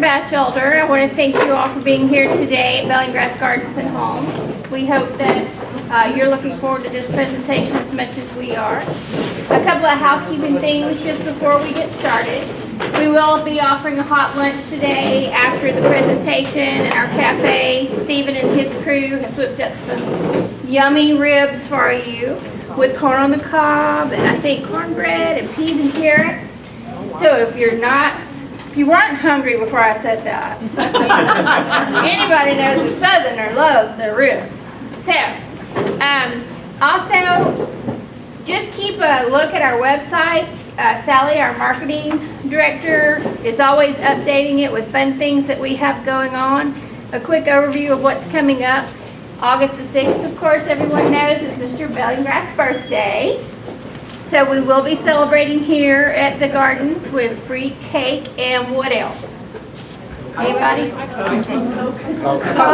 Batchelder. I want to thank you all for being here today at Bellinggrass Gardens and Home. We hope that you're looking forward to this presentation as much as we are. A couple of housekeeping things just before we get started. We will be offering a hot lunch today after the presentation in our cafe. Stephen and his crew have whipped up some yummy ribs for you with corn on the cob and I think cornbread and peas and carrots. So if you weren't hungry before I said that, anybody knows a Southerner loves their ribs. So, also, just keep a look at our website. Sally, our marketing director, is always updating it with fun things that we have going on. A quick overview of what's coming up. August the 6th, of course, everyone knows, is Mr. Bellinggrass' birthday. So we will be celebrating here at the gardens with free cake and what else? Anybody? Coca-Cola!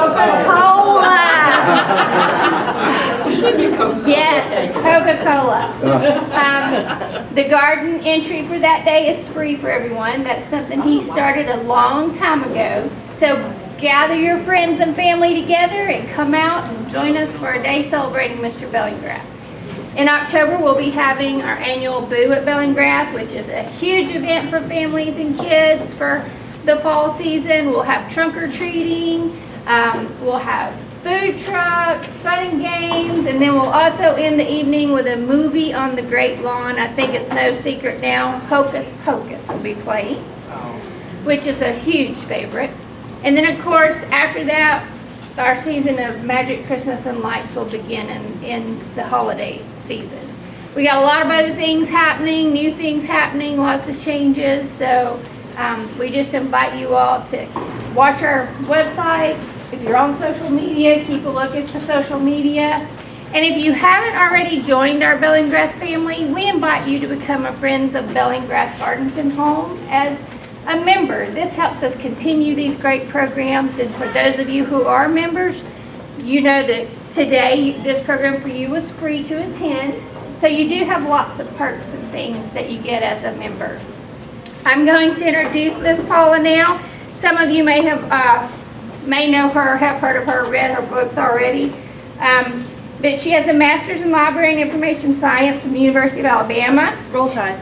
Yes, Coca-Cola. The garden entry for that day is free for everyone. That's something he started a long time ago. So gather your friends and family together and come out and join us for a day celebrating Mr. Bellinggrass. In October, we'll be having our annual Boo at Bellinggrass, which is a huge event for families and kids for the fall season. We'll have trunk or treating, we'll have food trucks, fun and games, and then we'll also end the evening with a movie on the Great Lawn. I think it's no secret now, Hocus Pocus will be playing, which is a huge favorite. And then of course, after that, our season of Magic Christmas and Lights will begin in the holiday season. We got a lot of other things happening, new things happening, lots of changes. So we just invite you all to watch our website. If you're on social media, keep a look at the social media. And if you haven't already joined our Bellinggrass family, we invite you to become a Friends of Bellinggrass Gardens and Home as a member. This helps us continue these great programs, and for those of you who are members, you know that today this program for you was free to attend, so you do have lots of perks and things that you get as a member. I'm going to introduce Miss Paula now. Some of you may know her, have heard of her, read her books already, but she has a master's in library and information science from the University of Alabama. Roll Tide.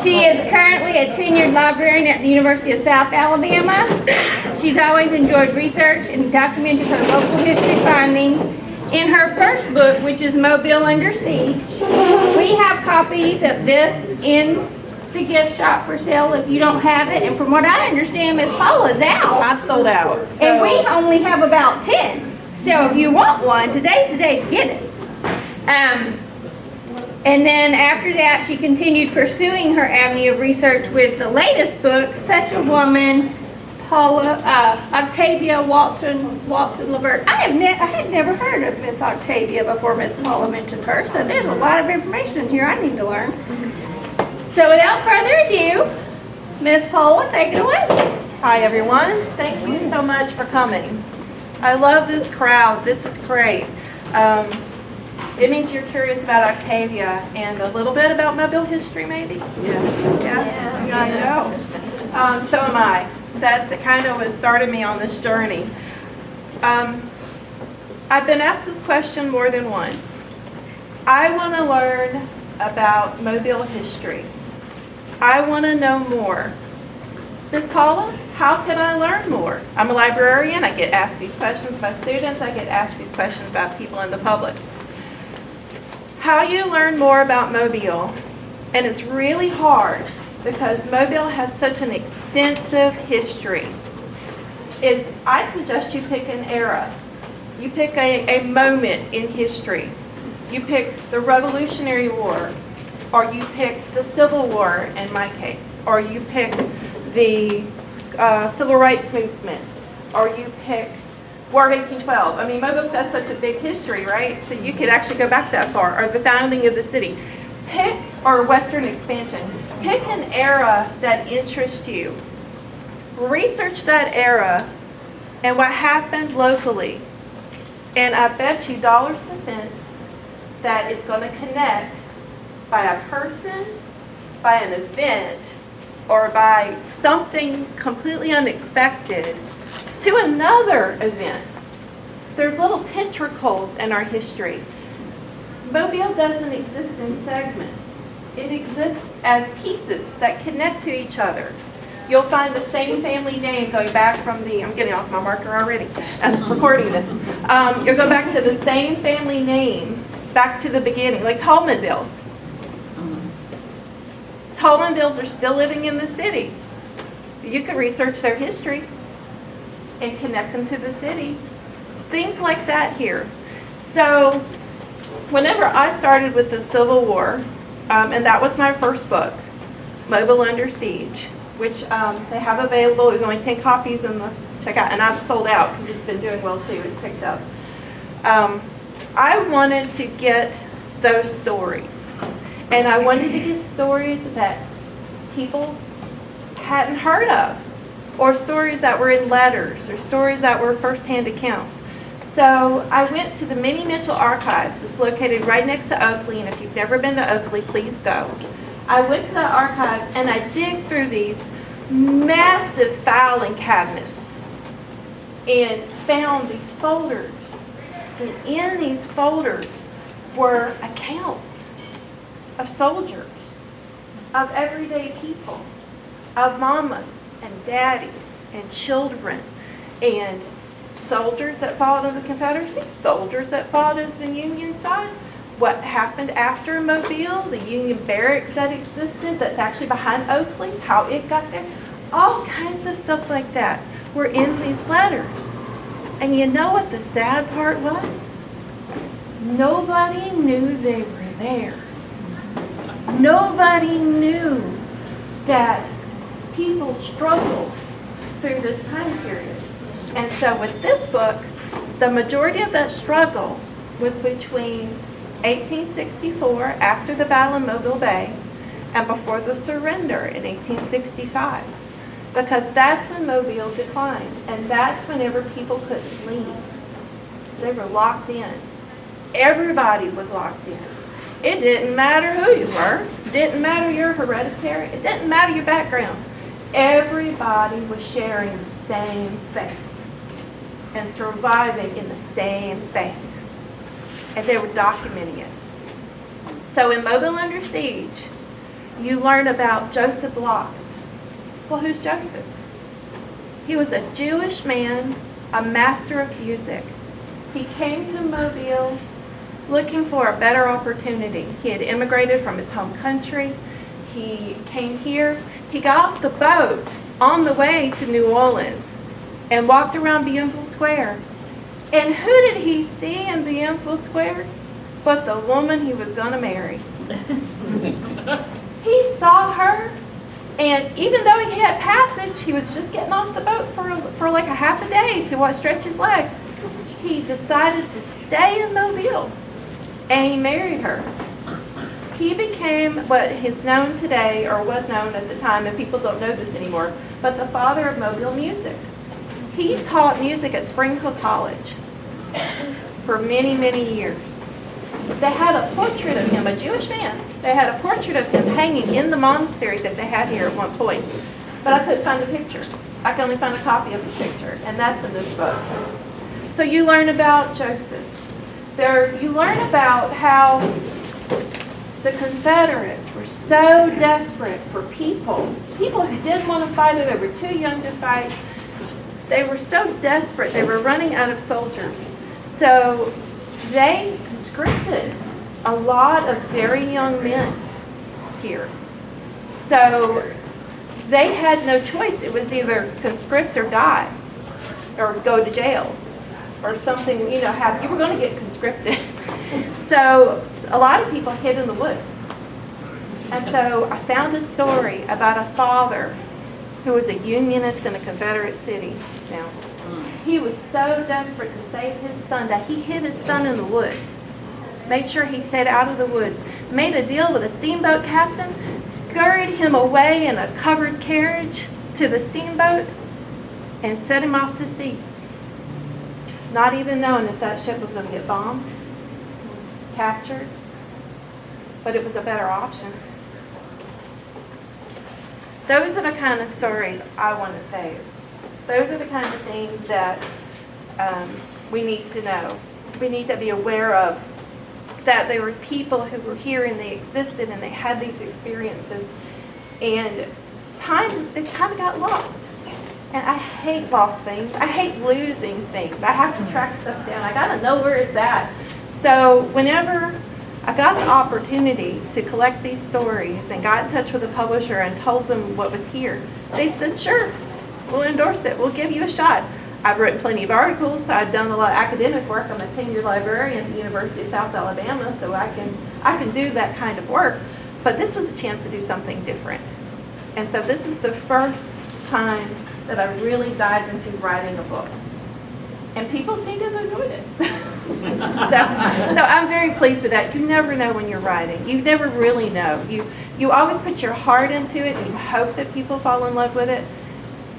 She is currently a tenured librarian at the University of South Alabama. She's always enjoyed research and documented her local history findings. In her first book, which is Mobile Under Siege, we have copies of this in the gift shop for sale if you don't have it. And from what I understand, Miss Paula's out. I sold out. So. And we only have about 10. So if you want one, today's the day to get it. And then after that, she continued pursuing her avenue of research with the latest book, Such a Woman, Octavia Walton LeVert. I had never heard of Miss Octavia before Miss Paula mentioned her, so there's a lot of information in here I need to learn. So without further ado, Miss Paula, take it away. Hi everyone, thank you so much for coming. I love this crowd, this is great. It means you're curious about Octavia and a little bit about Mobile history, maybe? Yeah. I know. So am I. That's kind of what started me on this journey. I've been asked this question more than once. I want to learn about Mobile history. I want to know more. Miss Paula, how can I learn more? I'm a librarian. I get asked these questions by students. I get asked these questions by people in the public. How you learn more about Mobile, and it's really hard because Mobile has such an extensive history, is I suggest you pick an era. You pick a moment in history. You pick the Revolutionary War, or you pick the Civil War in my case, or you pick the Civil Rights Movement, or you pick War of 1812. I mean, Mobile's got such a big history, right? So you could actually go back that far, or the founding of the city. Pick, or Western expansion. Pick an era that interests you. Research that era and what happened locally. And I bet you dollars to cents that it's going to connect by a person, by an event, or by something completely unexpected to another event. There's little tentacles in our history. Mobile doesn't exist in segments. It exists as pieces that connect to each other. You'll find the same family name going back from I'm getting off my marker already, I'm recording this. You'll go back to the same family name back to the beginning, like Tolmanville. Tolmanvilles are still living in the city. You could research their history and connect them to the city. Things like that here. So whenever I started with the Civil War, and that was my first book, Mobile Under Siege, which they have available. There's only 10 copies in the checkout, and I've sold out because it's been doing well too. It's picked up. I wanted to get those stories, and I wanted to get stories that people hadn't heard of, or stories that were in letters, or stories that were first-hand accounts. So I went to the Minnie Mitchell Archives. It's located right next to Oakley, and if you've never been to Oakley, please go. I went to the archives and I dig through these massive filing cabinets and found these folders. And in these folders were accounts of soldiers, of everyday people, of mamas and daddies and children, and soldiers that fought in the Confederacy, soldiers that fought as the Union side, what happened after Mobile, the Union barracks that existed that's actually behind Oakley, how it got there. All kinds of stuff like that were in these letters. And you know what the sad part was? Nobody knew they were there. Nobody knew that people struggled through this time period. And so with this book, the majority of that struggle was between 1864, after the Battle of Mobile Bay, and before the surrender in 1865. Because that's when Mobile declined, and that's whenever people couldn't leave. They were locked in. Everybody was locked in. It didn't matter who you were. It didn't matter your hereditary. It didn't matter your background. Everybody was sharing the same space and surviving in the same space. And they were documenting it. So in Mobile Under Siege, you learn about Joseph Block. Well, who's Joseph? He was a Jewish man, a master of music. He came to Mobile looking for a better opportunity. He had immigrated from his home country. He came here. He got off the boat on the way to New Orleans and walked around Bienville Square. And who did he see in Bienville Square but the woman he was going to marry? He saw her, and even though he had passage, he was just getting off the boat for like a half a day to stretch his legs. He decided to stay in Mobile, and he married her. He became what is known today, or was known at the time, and people don't know this anymore, but the father of Mobile music. He taught music at Spring Hill College for many, many years. They had a portrait of him, a Jewish man. They had a portrait of him hanging in the monastery that they had here at one point. But I couldn't find a picture. I can only find a copy of his picture, and that's in this book. So you learn about Joseph. You learn about how the Confederates were so desperate for people who didn't want to fight, or they were too young to fight. They were so desperate, they were running out of soldiers. So they conscripted a lot of very young men here. So they had no choice. It was either conscript or die, or go to jail, or something, you were going to get conscripted. So a lot of people hid in the woods. And so I found a story about a father who was a Unionist in a Confederate city. Now, he was so desperate to save his son that he hid his son in the woods, made sure he stayed out of the woods, made a deal with a steamboat captain, scurried him away in a covered carriage to the steamboat, and set him off to sea, not even knowing if that ship was going to get bombed, captured, but it was a better option. Those are the kind of stories I want to save. Those are the kinds of things that we need to know. We need to be aware of, that there were people who were here and they existed and they had these experiences, and it kind of got lost. And I hate lost things. I hate losing things. I have to track stuff down. I got to know where it's at. So whenever I got the opportunity to collect these stories and got in touch with the publisher and told them what was here, they said, sure, we'll endorse it. We'll give you a shot. I've written plenty of articles. I've done a lot of academic work. I'm a tenured librarian at the University of South Alabama, so I can do that kind of work. But this was a chance to do something different. And so this is the first time that I really dived into writing a book. And people seem to have enjoyed it. so I'm very pleased with that. You never know when you're writing. You never really know. You always put your heart into it and you hope that people fall in love with it,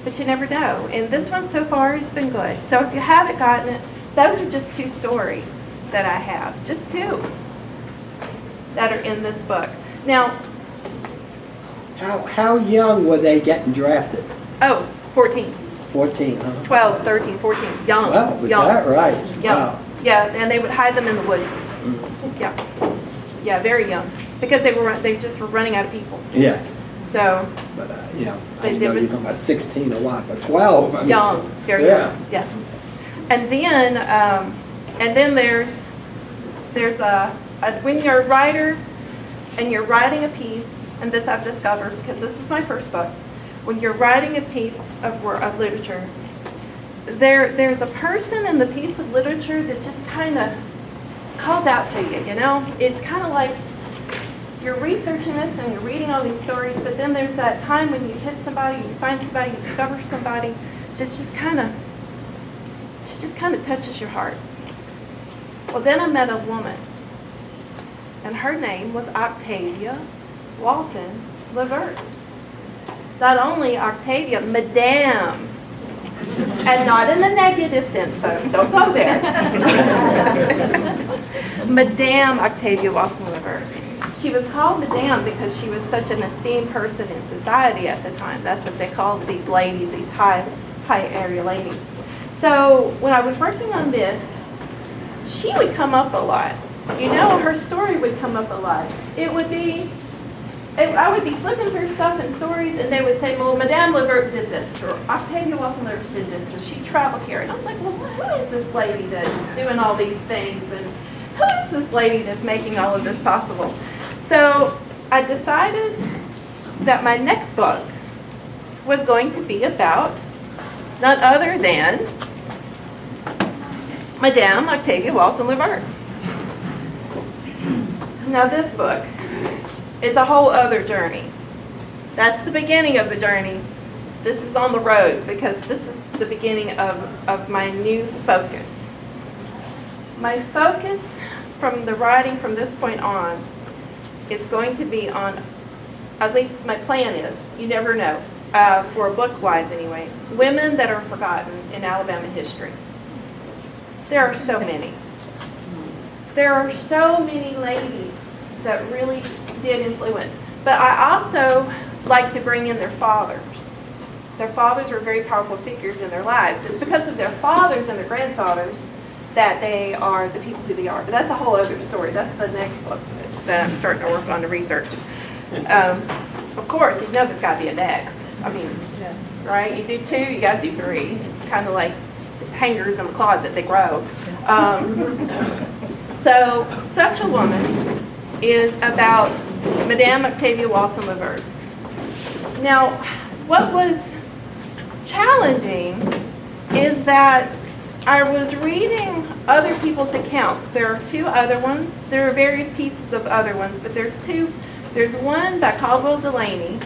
but you never know. And this one so far has been good. So if you haven't gotten it, those are just 2 stories that I have. Just 2 that are in this book. Now, how young were they getting drafted? 14. 14, huh? 12, 13, 14, young. Well, was young. that right? Young. Wow. Yeah, and they would hide them in the woods. Yeah, very young, because they just were running out of people. Yeah. So. But I didn't know They you were would- talking about 16 or what, but 12. I mean, Young, very yeah. young. Yes. And then there's when you're a writer and you're writing a piece, and this I've discovered because this is my first book. When you're writing a piece of literature, there's a person in the piece of literature that just kind of calls out to you, you know? It's kind of like you're researching this and you're reading all these stories, but then there's that time when you hit somebody, you find somebody, you discover somebody, that just kind of touches your heart. Well, then I met a woman, and her name was Octavia Walton LeVert. Not only Octavia, Madame, and not in the negative sense, folks, don't go there. Madame Octavia Walton LeVert. She was called Madame because she was such an esteemed person in society at the time. That's what they called these ladies, these high area ladies. So when I was working on this, she would come up a lot. You know, her story would come up a lot. I would be flipping through stuff and stories, and they would say, well, Madame LeVert did this, or Octavia Walton LeVert did this, and she traveled here. And I was like, well, who is this lady that's doing all these things? And who is this lady that's making all of this possible? So I decided that my next book was going to be about none other than Madame Octavia Walton LeVert. Now this book is a whole other journey. That's the beginning of the journey. This is on the road because this is the beginning of my new focus. My focus from the writing from this point on is going to be on, at least my plan is, you never know, for book-wise anyway, women that are forgotten in Alabama history. There are so many. There are so many ladies that really did influence. But I also like to bring in their fathers. Their fathers were very powerful figures in their lives. It's because of their fathers and their grandfathers that they are the people who they are. But that's a whole other story. That's the next book that I'm starting to work on to research. Of course, you know there's got to be a next. I mean, right? You do 2, you got to do 3. It's kind of like hangers in the closet. They grow. So, Such a Woman is about Madame Octavia Walton LeVert. Now, what was challenging is that I was reading other people's accounts. There are 2 other ones. There are various pieces of other ones, but there's 2. There's one by Caldwell Delaney,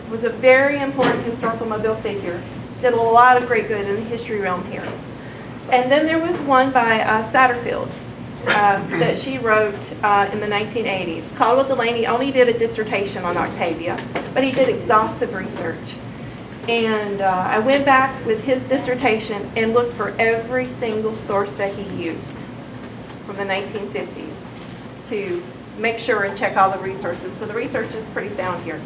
who was a very important historical Mobile figure, did a lot of great good in the history realm here. And then there was one by Satterfield that she wrote in the 1980s. Caldwell Delaney only did a dissertation on Octavia, but he did exhaustive research. And I went back with his dissertation and looked for every single source that he used from the 1950s to make sure and check all the resources. So the research is pretty sound here.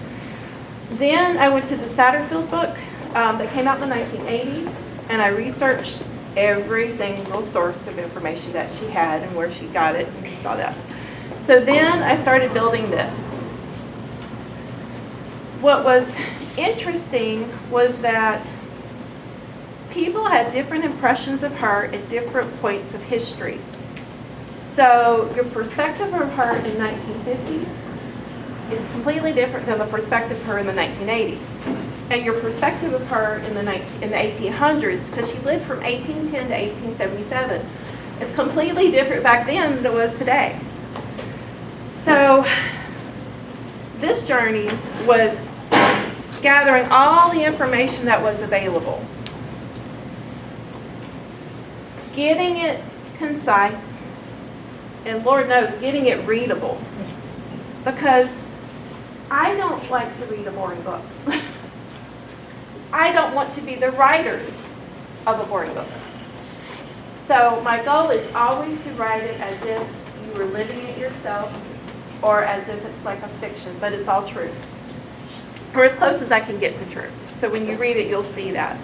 Then I went to the Satterfield book that came out in the 1980s, and I researched every single source of information that she had and where she got it and all that. So then I started building this. What was interesting was that people had different impressions of her at different points of history. So your perspective of her in 1950 is completely different than the perspective of her in the 1980s. And your perspective of her in the 1800s, because she lived from 1810 to 1877, is completely different back then than it was today. So this journey was gathering all the information that was available, getting it concise, and Lord knows, getting it readable. Because I don't like to read a boring book. I don't want to be the writer of a boring book. So my goal is always to write it as if you were living it yourself, or as if it's like a fiction, but it's all true. Or as close as I can get to true. So when you read it, you'll see that.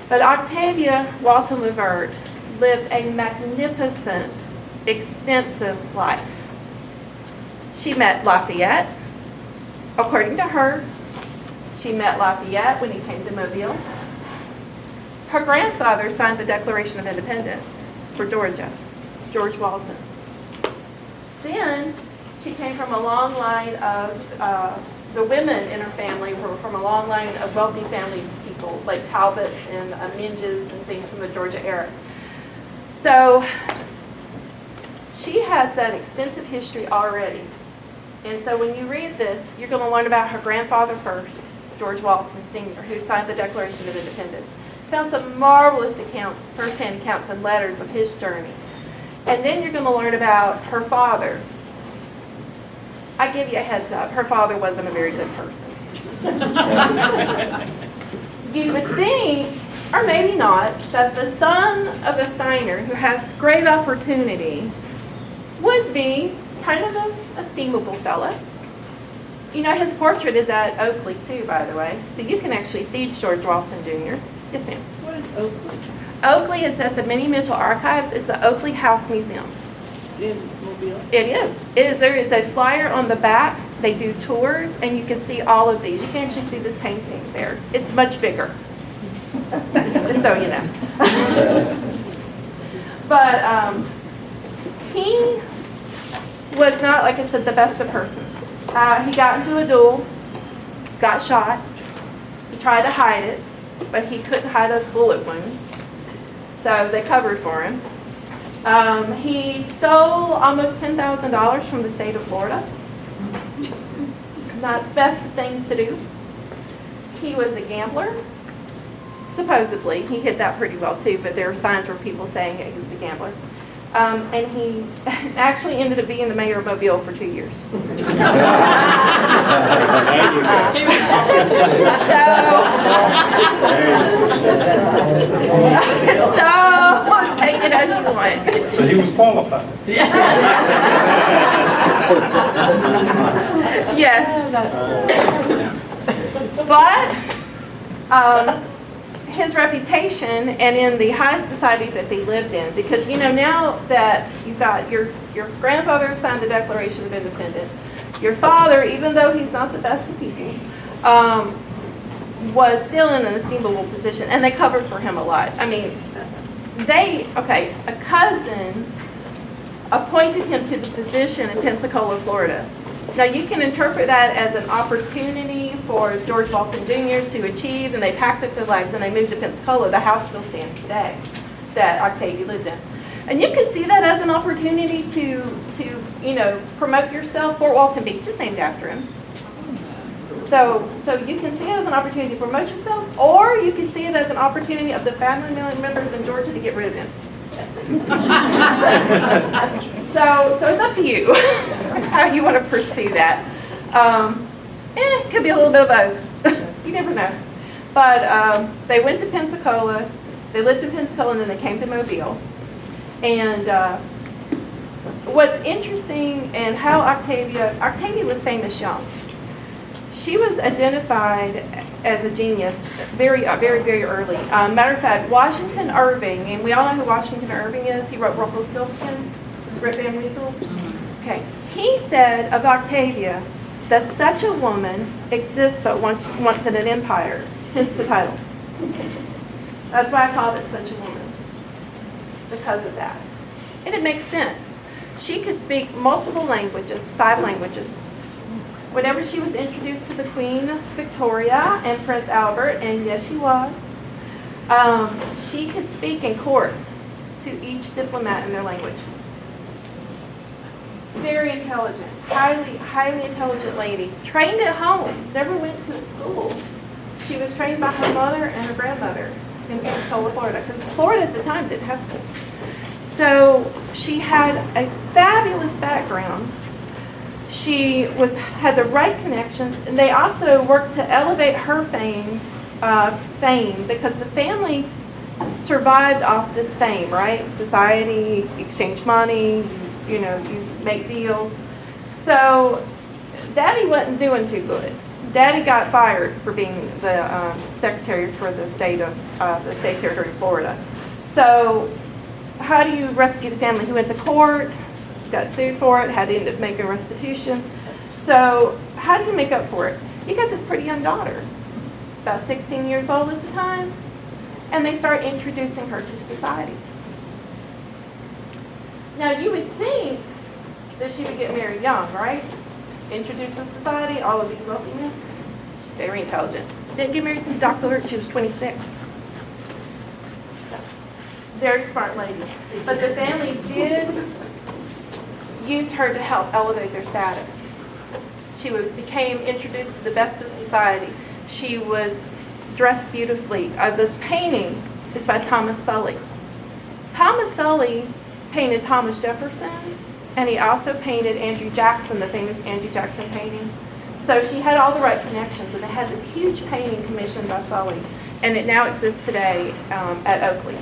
But Octavia Walton LeVert lived a magnificent, extensive life. She met Lafayette. According to her, she met Lafayette when he came to Mobile. Her grandfather signed the Declaration of Independence for Georgia, George Walton. Then she came from a long line of, the women in her family were from a long line of wealthy family people, like Talbots and Minges and things from the Georgia era. So she has that extensive history already. And so when you read this, you're going to learn about her grandfather first, George Walton Sr., who signed the Declaration of Independence. Found some marvelous accounts, first-hand accounts and letters of his journey. And then you're going to learn about her father. I give you a heads up, her father wasn't a very good person. You would think, or maybe not, that the son of a signer who has great opportunity would be kind of an esteemable fella. You know, his portrait is at Oakley too, by the way. So you can actually see George Walton Jr. Yes, ma'am. What is Oakley? Oakley is at the Minnie Mitchell Archives. It's the Oakley House Museum. It's in Mobile. It is. There is a flyer on the back. They do tours, and you can see all of these. You can actually see this painting there. It's much bigger, just so you know. But he was not, like I said, the best of persons. He got into a duel, got shot. He tried to hide it, but he couldn't hide a bullet wound, so they covered for him. He stole almost $10,000 from the state of Florida. Not the best of things to do. He was a gambler. Supposedly, he hid that pretty well too, but there are signs where people saying that he was a gambler. And he actually ended up being the mayor of Mobile for 2 years. So take it as you want. So he was qualified. Yes. But his reputation and in the high society that they lived in, because you know now that you've got your grandfather signed the Declaration of Independence, your father, even though he's not the best of people, was still in an esteemable position, and they covered for him a lot. I mean, a cousin appointed him to the position in Pensacola, Florida. Now you can interpret that as an opportunity for George Walton Jr. to achieve, and they packed up their lives and they moved to Pensacola. The house still stands today that Octavia lived in. And you can see that as an opportunity to promote yourself. Fort Walton Beach is named after him. So you can see it as an opportunity to promote yourself, or you can see it as an opportunity of the family members in Georgia to get rid of him. So it's up to you how you want to pursue that. It could be a little bit of both. You never know. But they went to Pensacola. They lived in Pensacola, and then they came to Mobile. And what's interesting and how Octavia was famous young. She was identified as a genius very early. Matter of fact, Washington Irving, and we all know who Washington Irving is. He wrote Rumpelstiltskin, Rip Van Winkle. Okay, he said of Octavia that such a woman exists but once in an empire, hence the title. That's why I called it Such a Woman, because of that. And it makes sense. She could speak multiple languages, 5 languages. Whenever she was introduced to the Queen Victoria and Prince Albert, and yes she was, she could speak in court to each diplomat in their language. Very intelligent, highly intelligent lady. Trained at home, never went to school. She was trained by her mother and her grandmother in Pensacola, Florida, because Florida at the time didn't have schools. So she had a fabulous background. She had the right connections, and they also worked to elevate her fame because the family survived off this fame, right? Society, exchange money, you make deals. So Daddy wasn't doing too good. Daddy got fired for being the secretary for the state territory of Florida. So how do you rescue the family? He went to court, got sued for it, had to end up making restitution. So how do you make up for it? You got this pretty young daughter, about 16 years old at the time, and they start introducing her to society. Now you would think that she would get married young, right? Introduced to society, all of these wealthy men. She's very intelligent. Didn't get married to Dr. LeVert, she was 26. So, very smart lady. But the family did use her to help elevate their status. She became introduced to the best of society. She was dressed beautifully. The painting is by Thomas Sully. Thomas Sully painted Thomas Jefferson, and he also painted Andrew Jackson, the famous Andrew Jackson painting. So she had all the right connections, and they had this huge painting commissioned by Sully, and it now exists today at Oakley,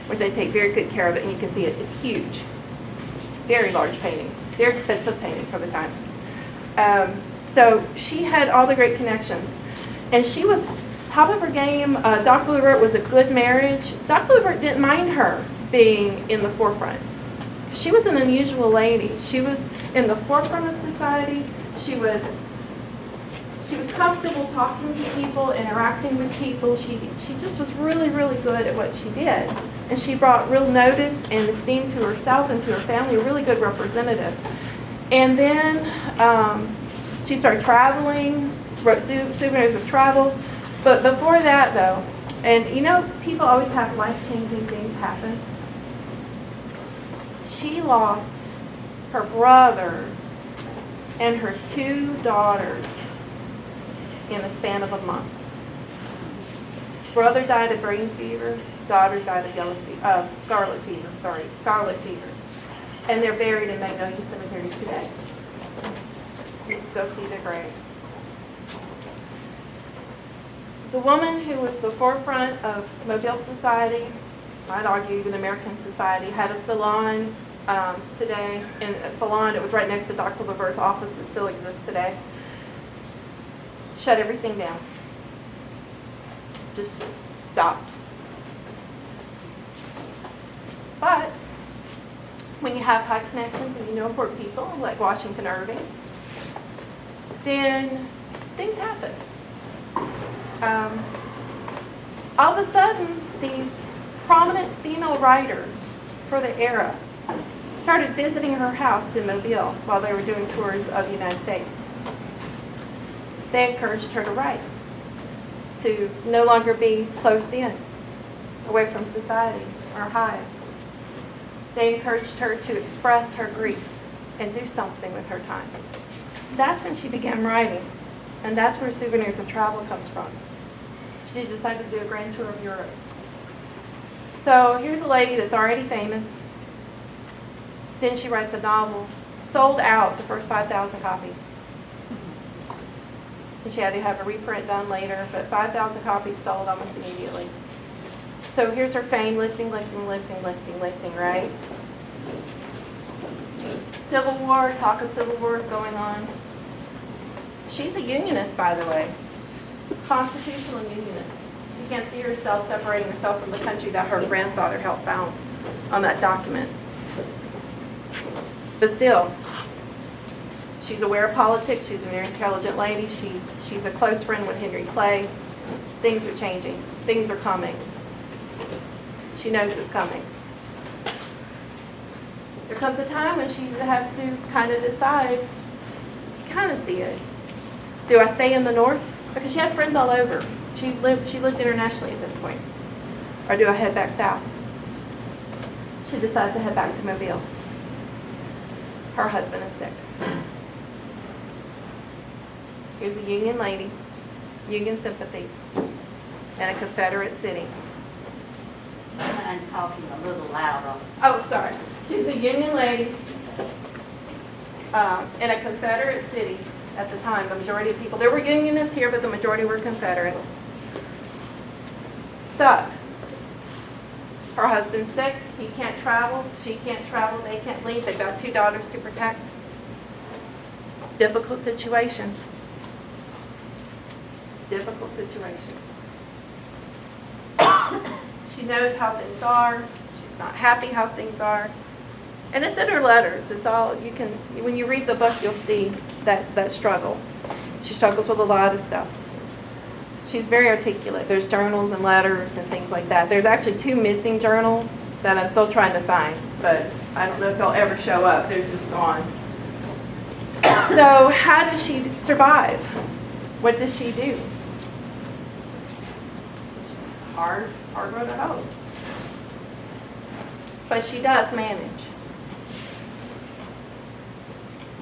where they take very good care of it, and you can see it. It's huge. Very large painting. Very expensive painting for the time. So she had all the great connections. And she was top of her game. Dr. LeVert was a good marriage. Dr. LeVert didn't mind her being in the forefront. She was an unusual lady. She was in the forefront of society. She was comfortable talking to people, interacting with people. She just was really, really good at what she did. And she brought real notice and esteem to herself and to her family, a really good representative. And then she started traveling, wrote souvenirs of travel. But before that, though, and people always have life-changing things happen. She lost her brother and her 2 daughters in a span of a month. Brother died of brain fever. Daughter died of scarlet fever. And they're buried in Magnolia Cemetery today. You can go see their graves. The woman who was the forefront of Mobile society, I'd argue even American society, had a salon today, and a salon that was right next to Dr. LeVert's office that still exists today. Shut everything down. Just stopped. But when you have high connections and you know important people like Washington Irving, then things happen. All of a sudden, these prominent female writers for the era started visiting her house in Mobile while they were doing tours of the United States. They encouraged her to write, to no longer be closed in, away from society or hide. They encouraged her to express her grief and do something with her time. That's when she began writing, and that's where Souvenirs of Travel comes from. She decided to do a grand tour of Europe. So here's a lady that's already famous. Then she writes a novel, sold out the first 5,000 copies. And she had to have a reprint done later, but 5,000 copies sold almost immediately. So here's her fame, lifting, right? Civil War, talk of Civil War is going on. She's a unionist, by the way. Constitutional unionist. She can't see herself separating herself from the country that her grandfather helped found on that document. But still, she's aware of politics. She's a very intelligent lady. She's a close friend with Henry Clay. Things are changing. Things are coming. She knows it's coming. There comes a time when she has to kind of decide, kind of see it. Do I stay in the North? Because she had friends all over. She lived internationally at this point. Or do I head back south? She decides to head back to Mobile. Her husband is sick. Here's a Union lady, Union sympathies, in a Confederate city. I'm talking a little louder. Oh, sorry. She's a Union lady in a Confederate city at the time. The majority of people, there were Unionists here, but the majority were Confederate. Stuck. Her husband's sick. He can't travel. She can't travel. They can't leave. They've got 2 daughters to protect. Difficult situation. Difficult situation. She knows how things are. She's not happy how things are. And it's in her letters. It's all you can, when you read the book, you'll see that struggle. She struggles with a lot of stuff. She's very articulate. There's journals and letters and things like that. There's actually 2 missing journals that I'm still trying to find, but I don't know if they'll ever show up. They're just gone. So how does she survive? What does she do? Hard road to hoe. But she does manage.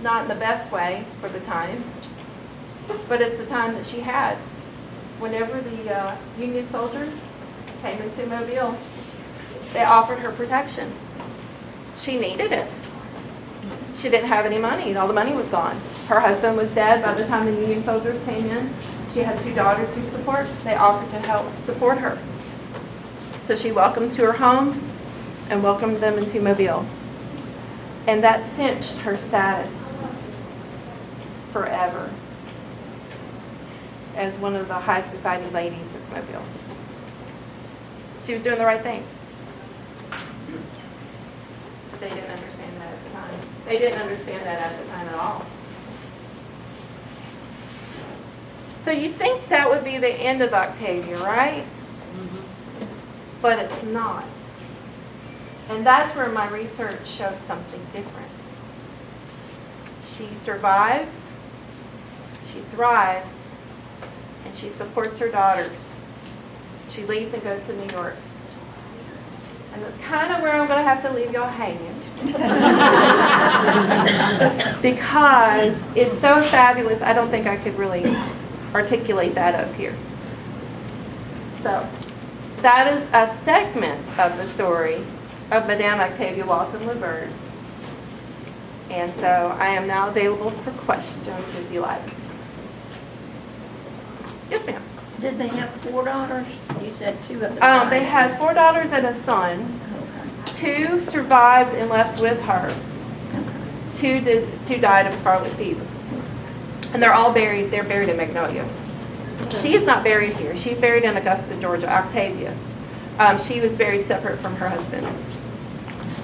Not in the best way for the time, but it's the time that she had. Whenever the Union soldiers came into Mobile, they offered her protection. She needed it. She didn't have any money. All the money was gone. Her husband was dead by the time the Union soldiers came in. She had 2 daughters to support. They offered to help support her. So she welcomed to her home and welcomed them into Mobile. And that cinched her status forever as one of the high society ladies of Mobile. She was doing the right thing. But they didn't understand that at the time. They didn't understand that at the time at all. So you'd think that would be the end of Octavia, right? But it's not. And that's where my research showed something different. She survives, she thrives, and she supports her daughters. She leaves and goes to New York. And that's kind of where I'm going to have to leave y'all hanging. Because it's so fabulous, I don't think I could really articulate that up here. So, that is a segment of the story of Madame Octavia Walton LeVert. And so I am now available for questions if you like. Yes, ma'am. Did they have 4 daughters? You said 2 of them. They had 4 daughters and a son. 2 survived and left with her. 2 died of scarlet fever. And they're all buried. They're buried in Magnolia. She is not buried here. She's buried in Augusta, Georgia, Octavia. She was buried separate from her husband.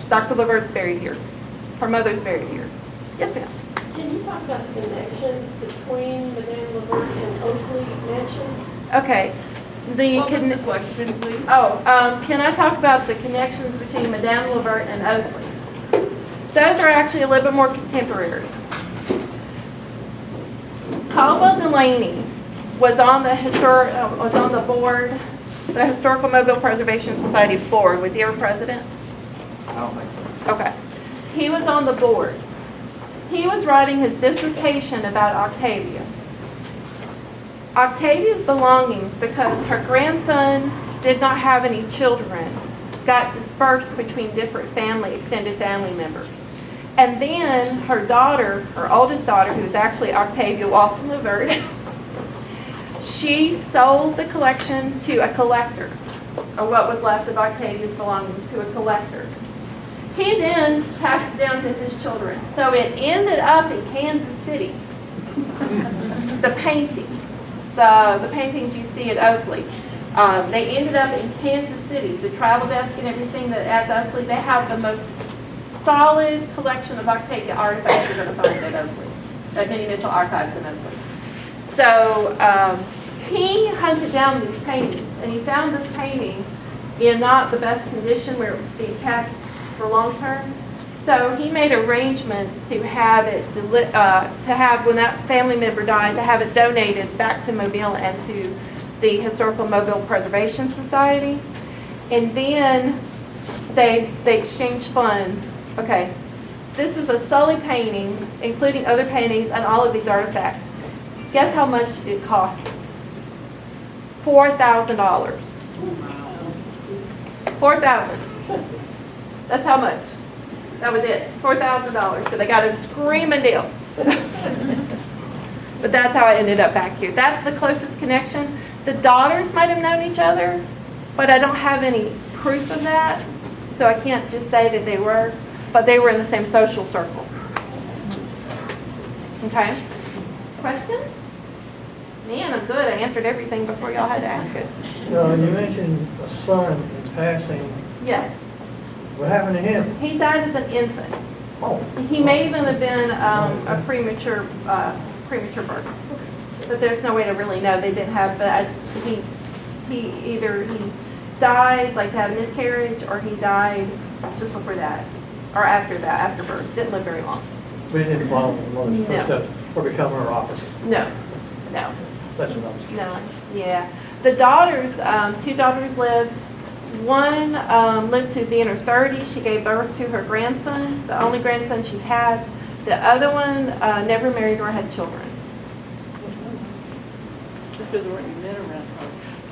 Dr. LeVert's buried here. Her mother's buried here. Yes, ma'am. Can you talk about the connections between Madame LeVert and Oakley Mansion? Okay. What was the question, please? Can I talk about the connections between Madame LeVert and Oakley? Those are actually a little bit more contemporary. Caldwell Delaney was on the board, the Historical Mobile Preservation Society board. Was he ever president? I don't think so. Okay. He was on the board. He was writing his dissertation about Octavia. Octavia's belongings, because her grandson did not have any children, got dispersed between different extended family members. And then her daughter, her oldest daughter, who was actually Octavia Walton LeVert, she sold the collection to a collector, or what was left of Octavia's belongings to a collector. He then passed it down to his children. So it ended up in Kansas City. the paintings, the paintings you see at Oakley. They ended up in Kansas City. The travel desk and everything that at Oakley, they have the most solid collection of Octavia artifacts you're going to find at Oakley, at Mini Mitchell Archives in Oakley. So he hunted down these paintings, and he found this painting in not the best condition where it was being kept for long term. So he made arrangements to have it, when that family member died, to have it donated back to Mobile and to the Historical Mobile Preservation Society. And then they exchanged funds. Okay, this is a Sully painting, including other paintings and all of these artifacts. Guess how much it cost? $4,000. $4,000. That's how much. That was it. $4,000. So they got a screaming deal. But that's how I ended up back here. That's the closest connection. The daughters might have known each other, but I don't have any proof of that. So I can't just say that they were, but they were in the same social circle. Okay? Questions? Man, I'm good. I answered everything before y'all had to ask it. No, you mentioned a son in passing. Yes. What happened to him? He died as an infant. Oh. He may even have been a premature birth. But there's no way to really know. They didn't have, but he either he died, like had a miscarriage, or he died just before that, or after that, after birth. Didn't live very long. We didn't follow the mother's No. footsteps or become her opposite. No. That's what I was curious. No, yeah. The daughters, two daughters lived. One lived to be in her 30s. She gave birth to her grandson, the only grandson she had. The other one never married or had children. Just because there weren't men around.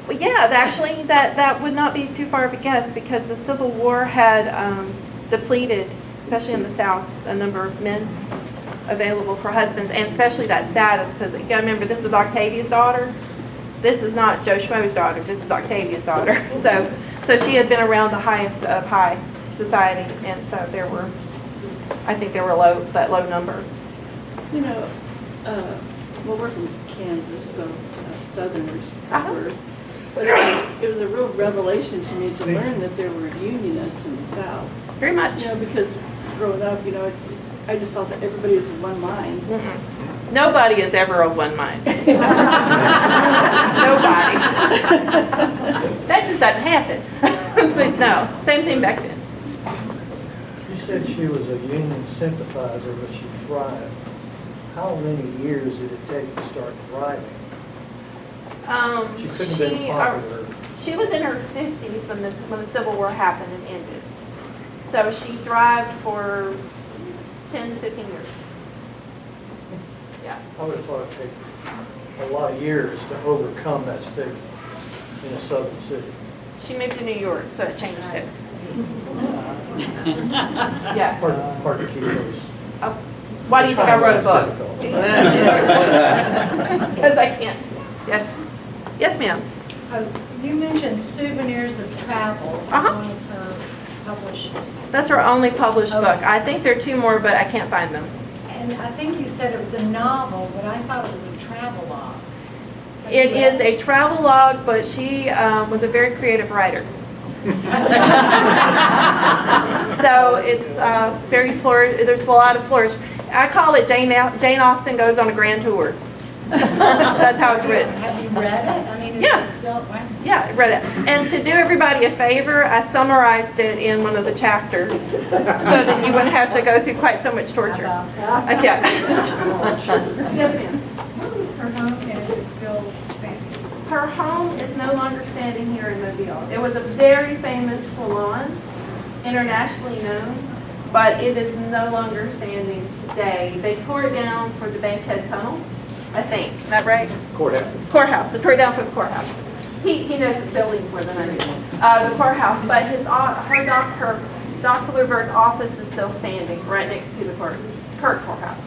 Well, yeah, actually, that would not be too far of a guess because the Civil War had depleted, especially in the South, a number of men available for husbands, and especially that status, because you got to remember, this is Octavia's daughter. This is not Joe Schmo's daughter. This is Octavia's daughter. So she had been around the highest of high society, and so there were, I think there were that low number. You know, well, we're from Kansas, so Southerners were. But it was a real revelation to me to learn that there were Unionists in the South. Very much. You know, because growing up, you know, I just thought that everybody was of one mind. Mm-hmm. Nobody is ever of one mind. Nobody. That just doesn't happen. But no, same thing back then. You said she was a Union sympathizer, but she thrived. How many years did it take to start thriving? She couldn't have been popular. She was in her 50s when the Civil War happened and ended. So she thrived for 10 to 15 years. Yeah. I would have thought it'd take a lot of years to overcome that stigma in a southern city. She moved to New York, so it changed it. Yeah. Hard to keep those. Why do you think I wrote a book? Difficult. Because I can't. Yes. Yes, ma'am. You mentioned Souvenirs of Travel as Uh-huh. one of her published. That's her only published Okay. book. I think there are two more, but I can't find them. And I think you said it was a novel, but I thought it was a travelogue. Have you It read is a travel log, but she was a very creative writer. So it's very flourish. There's a lot of flourish. I call it Jane Austen goes on a grand tour. That's how it's written. Have you read it? I mean, is Yeah. it still? Yeah, I read it. And to do everybody a favor, I summarized it in one of the chapters so that you wouldn't have to go through quite so much torture. Okay. Yes, ma'am. What is her home and is it still standing? Her home is no longer standing here in Mobile. It was a very famous salon, internationally known, but it is no longer standing today. They tore it down for the Bankhead Tunnel, I think. Is that right? Courthouse. Courthouse. They tore it down for the courthouse. He knows the buildings more than I do. The courthouse, but her Dr. LeVert's office is still standing right next to the Kirk courthouse.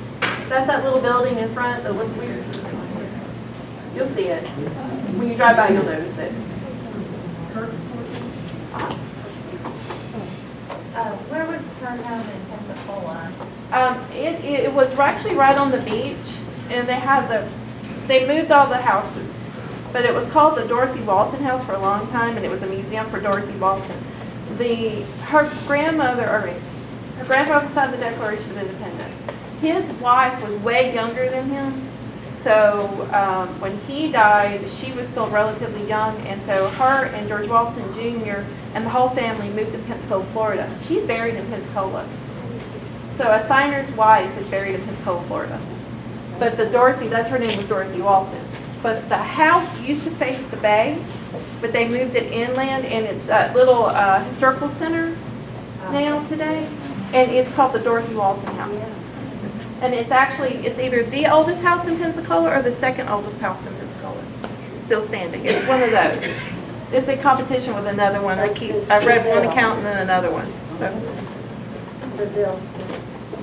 That's that little building in front that looks weird. You'll see it. When you drive by, you'll notice it. Where was her home in Pensacola? It was actually right on the beach, and they have they moved all the houses, but it was called the Dorothy Walton House for a long time, and it was a museum for Dorothy Walton. Her grandfather signed the Declaration of Independence. His wife was way younger than him, so when he died, she was still relatively young, and so her and George Walton Jr. and the whole family moved to Pensacola, Florida. She's buried in Pensacola. So a signer's wife is buried in Pensacola, Florida. But her name was Dorothy Walton. But the house used to face the bay, but they moved it inland, and it's a little historical center now today, and it's called the Dorothy Walton House. And it's either the oldest house in Pensacola or the second oldest house in Pensacola, still standing. It's one of those. It's a competition with another one. I read one account and then another one. So,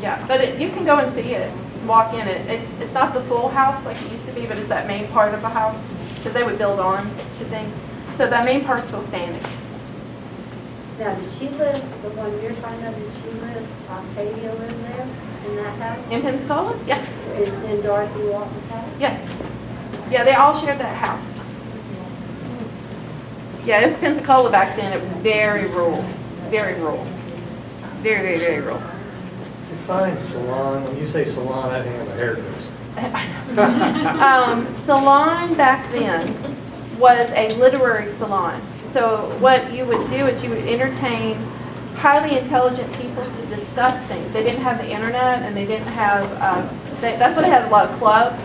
yeah, but you can go and see it, walk in it. It's not the full house like it used to be, but it's that main part of the house, because they would build on to things. So that main part's still standing. Now, did she live, the one you're talking about, did she live, Octavia lived there in that house? In Pensacola? Yes. In Dorothy Walton's house? Yes. Yeah, they all shared that house. Yeah, it was Pensacola back then. It was very rural. Very rural. Very, very, very rural. Define salon. When you say salon, I think of a hairdresser. Salon back then was a literary salon. So what you would do is you would entertain highly intelligent people to discuss things. They didn't have the internet, and they didn't have, that's why they had a lot of clubs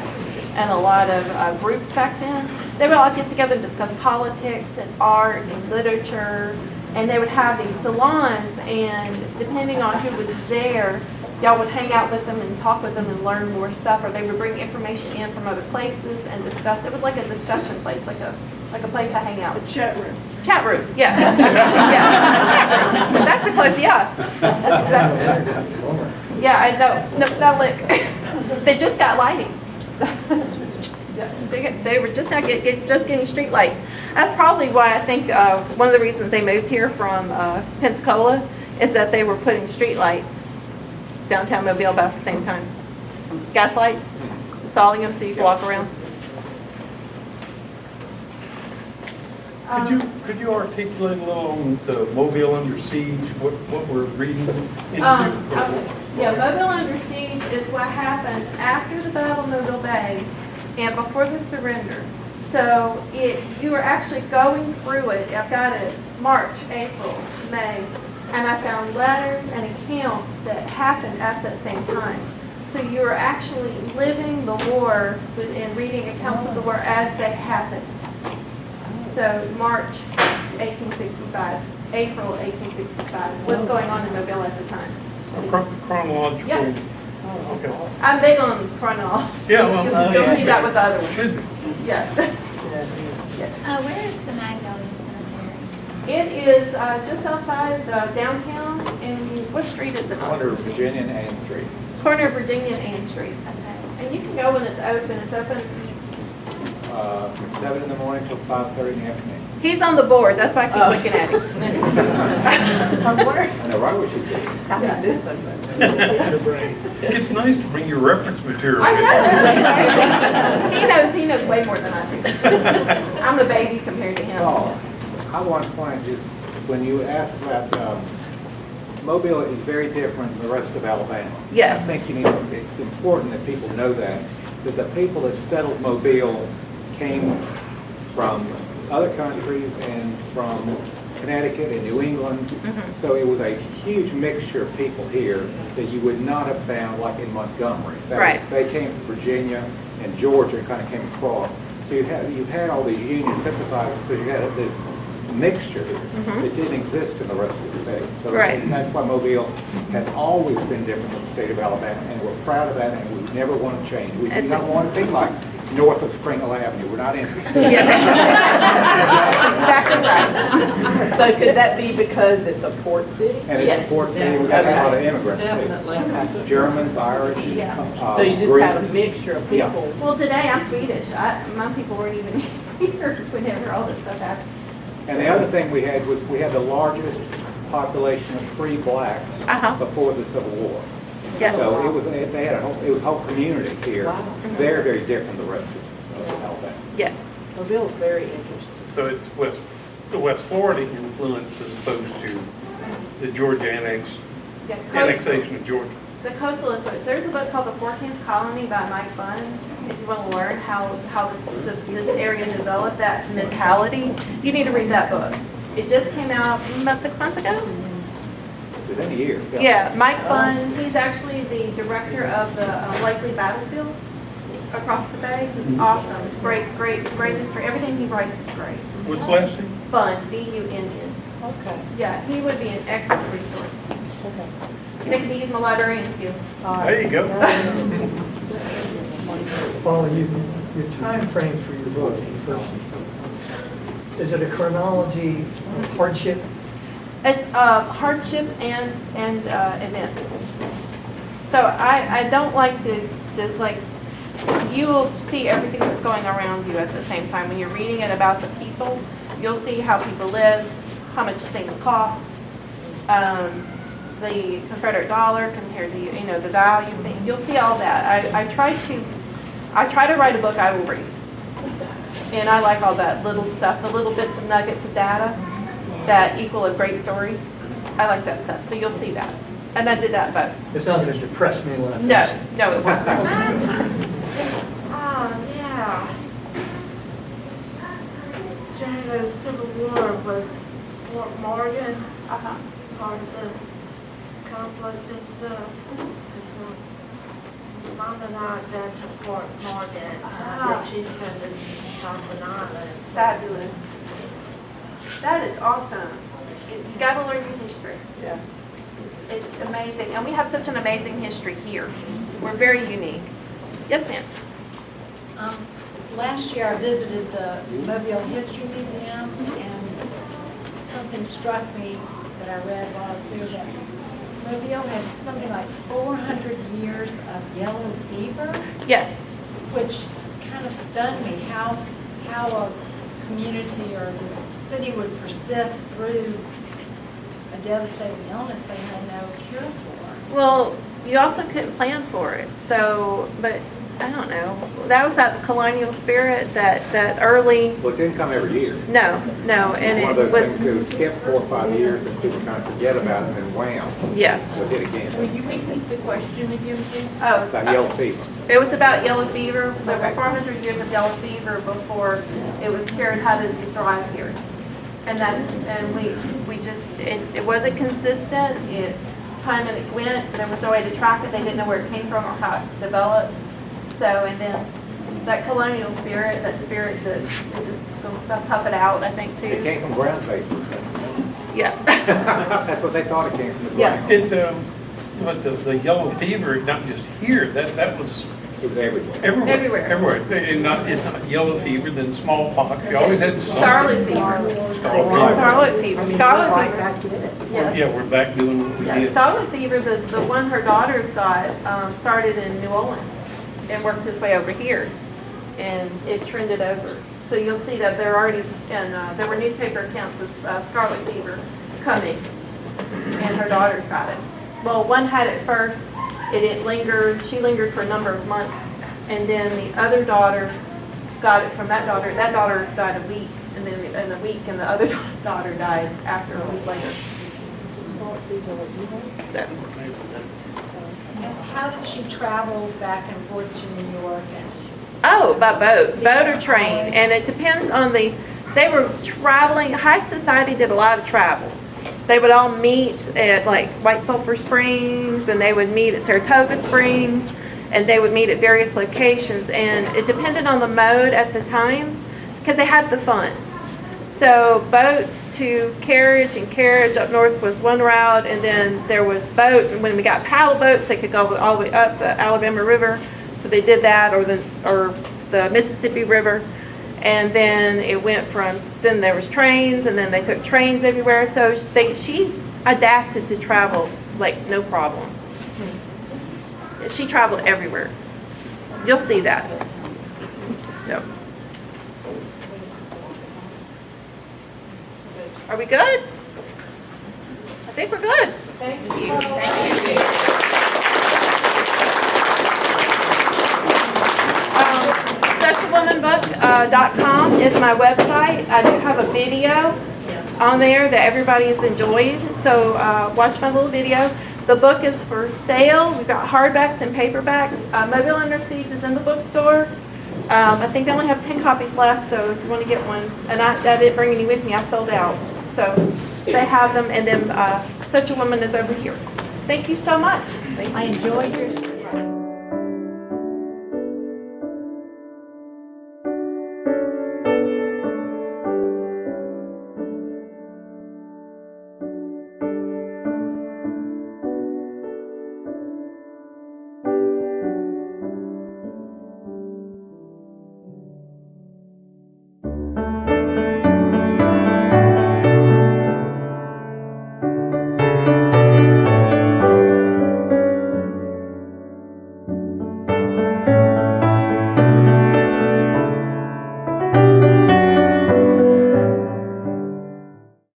and a lot of groups back then. They would all get together and discuss politics and art and literature, and they would have these salons, and depending on who was there, y'all would hang out with them and talk with them and learn more stuff, or they would bring information in from other places and discuss. It was like a discussion place, like a place I hang out. A chat room. Chat room, yeah. Yeah, chat room. That's a close, yeah. Yeah, I know. No, lick. They just got lighting. They were just not just getting street lights. That's probably why I think one of the reasons they moved here from Pensacola is that they were putting street lights downtown Mobile about the same time. Gas lights, installing them so you can walk around. Could you articulate a little on the Mobile Under Siege, what we're reading? Yeah, Mobile Under Siege is what happened after the Battle of Mobile Bay and before the surrender. So you were actually going through it. I've got it March, April, May, and I found letters and accounts that happened at that same time. So you were actually living the war and reading accounts of the war as they happened. So March 1865, April 1865, what's going on in Mobile at the time? Chronological. Yep. Okay. I'm big on chronology. Yeah, well. You'll see that with other ones. Should be. Yeah. Where is the Magnolia Cemetery? It is just outside downtown, and what street is it on? Corner of Virginia and Ann Street. Corner of Virginia and Ann Street. Okay. And you can go when it's open. It's open. From 7 in the morning till 5:30 in the afternoon. He's on the board. That's why I keep looking at him. I know right where she's going. I'm gonna do something. It's nice to bring your reference material. I know. He knows way more than I do. I'm a baby compared to him. Oh, I want to point just when you ask about Mobile is very different from the rest of Alabama. Yes. I think it's important that people know that the people that settled Mobile came from other countries and from Connecticut and New England. Mm-hmm. So it was a huge mixture of people here that you would not have found like in Montgomery. Right. They came from Virginia and Georgia and kind of came across. So you've had all these Union sympathizers because you had this mixture that didn't exist in the rest of the state. So Right. that's why Mobile has always been different than the state of Alabama, and we're proud of that, and we never want to change. We do not want to be like north of Springhill Avenue. We're not interested. Yeah. Exactly right. So could that be because it's a port city? And it's Yes. a port city, we've got a lot of immigrants too. Definitely. Germans, Irish, Yeah. So you just have a Greeks. mixture of Yeah. people. Well, today I'm Swedish. My people weren't even here whenever all this stuff happened. And the other thing we had was we had the largest population of free blacks before the Civil War. Yes. So it was a whole community here, very, very different than the rest of Yes. Mobile is very interesting. So it's the West Florida influence as opposed to the Georgia Yeah, annexation of Georgia. The coastal influence. There's a book called The 14th Colony by Mike Bunn. If you want to learn how this area developed that mentality, you need to read that book. It just came out about 6 months ago. Within a year. Yeah, Mike Bunn, he's actually the director of the Lakely Battlefield across the bay. It's awesome. It's great history. Everything he writes is great. What's the last name? Bunn, B-U-N-N. Okay. Yeah, he would be an excellent resource. Okay. They could be using the librarian skills. There you go. Paula, your time frame for your voting, first and foremost. Is it a chronology of hardship? It's hardship and events. So I don't like to just like, you will see everything that's going around you at the same time. When you're reading it about the people, you'll see how people live, how much things cost, the Confederate dollar compared to, the value thing. You'll see all that. I try to write a book I will read. And I like all that little stuff, the little bits and nuggets of data that equal a great story. I like that stuff. So you'll see that. And I did that both. It's not going to depress me when I finish No, it. no, it won't. Yeah. During the Civil War was Fort Morgan Uh-huh. part of the conflict and stuff. And so finding out that's Fort Morgan, that she's from the Southern Islands. Fabulous. That is awesome. You gotta learn your history. Yeah. It's amazing. And we have such an amazing history here. We're very unique. Yes, ma'am. Last year I visited the Mobile History Museum, and something struck me that I read while I was there, that Mobile had something like 400 years of yellow fever, Yes. which kind of stunned me, how a community or this city would persist through a devastating illness they had no cure for. Well, you also couldn't plan for it. So, but I don't know. That was that colonial spirit, that early, Well, it didn't come every year. no, and One of it those was, things to skip 4 or 5 years and people kind of forget about it and wham, yeah. so it hit again. Will you repeat the question again, please? Oh, About yellow fever. it was about yellow fever. There were 400 years of yellow fever before it was cured. How did it thrive here? And we just, it wasn't consistent. It came and it went. There was no way to track it. They didn't know where it came from or how it developed. So, and then that colonial spirit, that spirit that just goes tough it out, I think, It too. came from ground paper. Yeah. That's what they thought it came from, the Yeah. ground. But the yellow fever, not just here, that was It was everywhere. Everywhere. Everywhere. It's not yellow fever, then smallpox. You always had something. Scarlet fever. Scarlet fever. Scarlet Right fever. back in it. Yes. Yeah, we're back doing what we Yeah, did. scarlet fever, the one her daughters got, started in New Orleans and worked its way over here, and it trended over. So you'll see that there already, and there were newspaper accounts of scarlet fever coming, and her daughters got it. Well, one had it first, it lingered, she lingered for a number of months, and then the other daughter got it from that daughter. That daughter died a week, and then in a week, and the other daughter died after a week later. So. How did she travel back and forth to New York? Oh, by boat or train, and it depends on they were traveling, high society did a lot of travel. They would all meet at like White Sulphur Springs, and they would meet at Saratoga Springs, and they would meet at various locations, and it depended on the mode at the time, because they had the funds. So boat to carriage, and carriage up north was one route, and then there was boat, and when we got paddle boats, they could go all the way up the Alabama River, so they did that, or the Mississippi River, and then it went from, then there was trains, and then they took trains everywhere, so she adapted to travel like no problem. She traveled everywhere. You'll see that. So. Are we good? I think we're good. Thank you. Thank you. Such suchawomanbook.com is my website. I do have a video on there that everybody has enjoyed, so watch my little video. The book is for sale. We've got hardbacks and paperbacks. Mobile Under Siege is in the bookstore. I think they only have 10 copies left, so if you want to get one, and I didn't bring any with me, I sold out. So they have them, and then Such a Woman is over here. Thank you so much. I enjoyed your